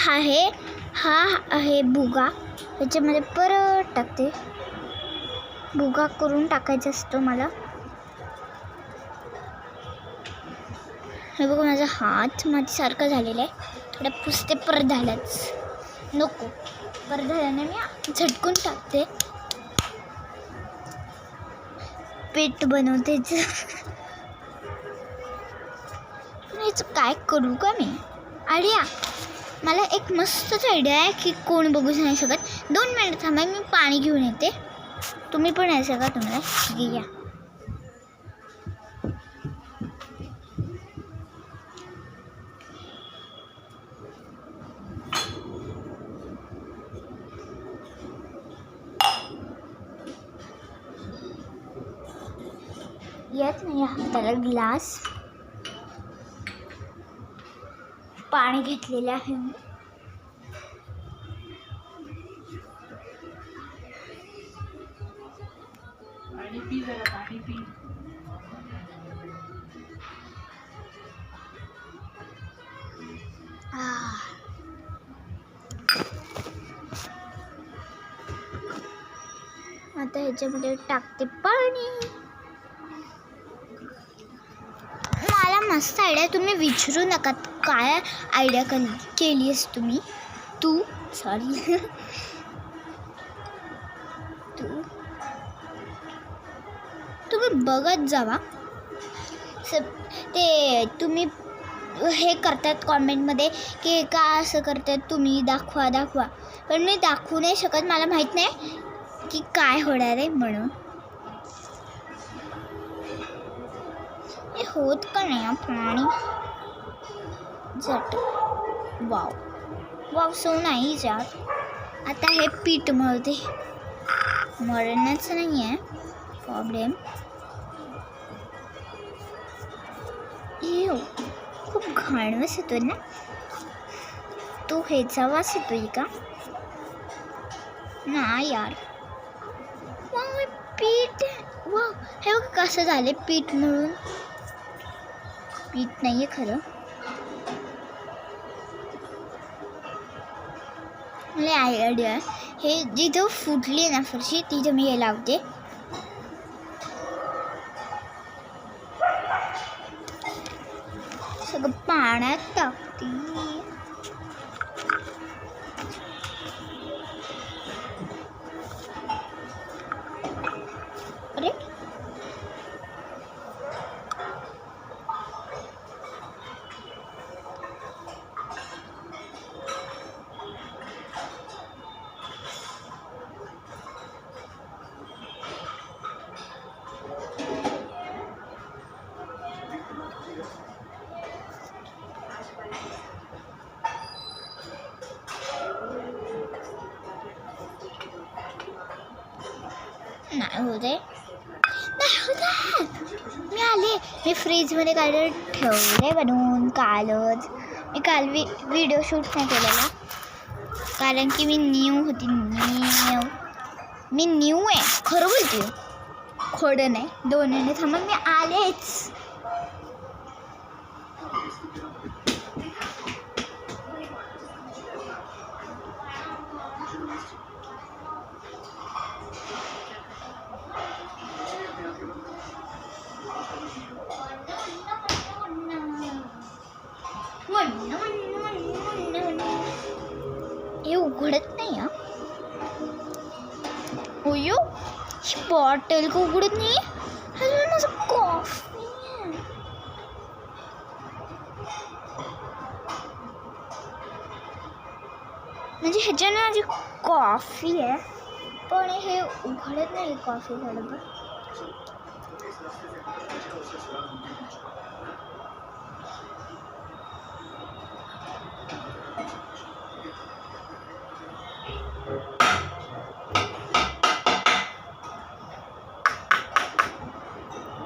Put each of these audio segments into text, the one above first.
हा आहे भुगा. याच्यामध्ये परत टाकते. भुगा करून टाकायचा असतो मला. हे बघा माझा हात माझ्यासारखा झालेला आहे. थोडा पुसते परत झालाच नको. परत झाल्याने मी झटकून टाकते. पीठ बनवते. याचं काय करू का मी? आयडिया, मला एक मस्तच आयडिया आहे की कोण बघू नाही शकत. 2 मिनिट थांबा, मी पाणी घेऊन येते. तुम्ही पण यायचं का? तुम्हाला घ्या. येत नाही हाताला ग्लास. पाणी घेतलेले आहे मी. पाणी पी जरा, पाणी पी. आता ह्याच्यामध्ये टाकते पाणी. मला मस्त आयडिया. तुम्ही विचारू नका काय आयडिया केली आहेस तुम्ही. सॉरी तुम्ही बघत जावा. ते तुम्ही हे करतात कॉमेंटमध्ये की का असं करतात तुम्ही, दाखवा. पण मी दाखवू नाही शकत. मला माहीत नाही की काय होणार आहे म्हणून. हे होत का नाही पाणी झट. वाव सो नाही जात. आता हे पीठ मळते. मळण्याचं नाही आहे प्रॉब्लेम. खूप घाण वास येतोय ना. तो ह्याचा वास येतोय का? ना यार. पीठ हे बघ कसं झालं पीठ मळून. पीठ नाहीये खरं. मला आयडिया आहे. हे जिथं फुटली ना फरशी तिथं मी हे लावते. सगळं पाण्यात टाकते. अरे नाही होते. मी आले. मी फ्रीजमध्ये काय ठेवले बनवून कालच. मी काल व्हिडिओ शूट नाही केलेला कारण की मी न्यू होती. मी न्यू आहे खरं बोलते. खोडं नाही. 2 मिनिट थांबा, मी आलेच. हे उघडत नाही. होयो बॉटल का उघडत नाही. माझं कॉफी आहे. म्हणजे ह्याच्याने माझी कॉफी आहे पण हे उघडत नाही कॉफी बरोबर.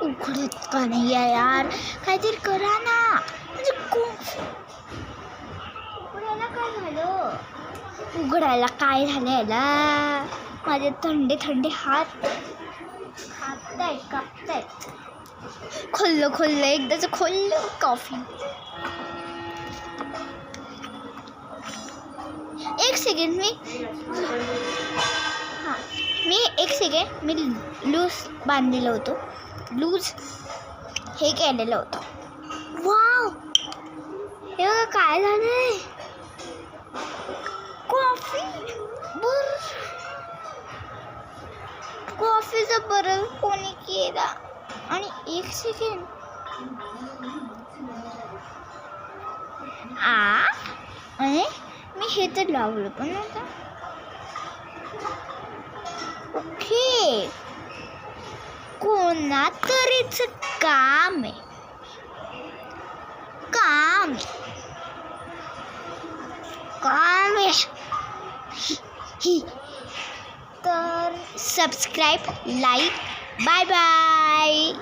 उघडत का नाही आहे यार. काहीतरी करा ना. म्हणजे उघडायला काय झालं. उघडायला काय झालं याला. माझे थंडे हात कापतायत. खोललं एकदाच खोललं कॉफी. सेकंड मी लूज बांधलेलं होतं लूज हे केलेलं होतं. वाव, हे बघा काय झालंय. कॉफीचा बरं कोणी केला. आणि एक सेकंड आणि मी हे तर लावलं पण नव्हतं. ओके, कोणा तरीच काम आहे. तर सबस्क्राईब, लाईक, बाय बाय.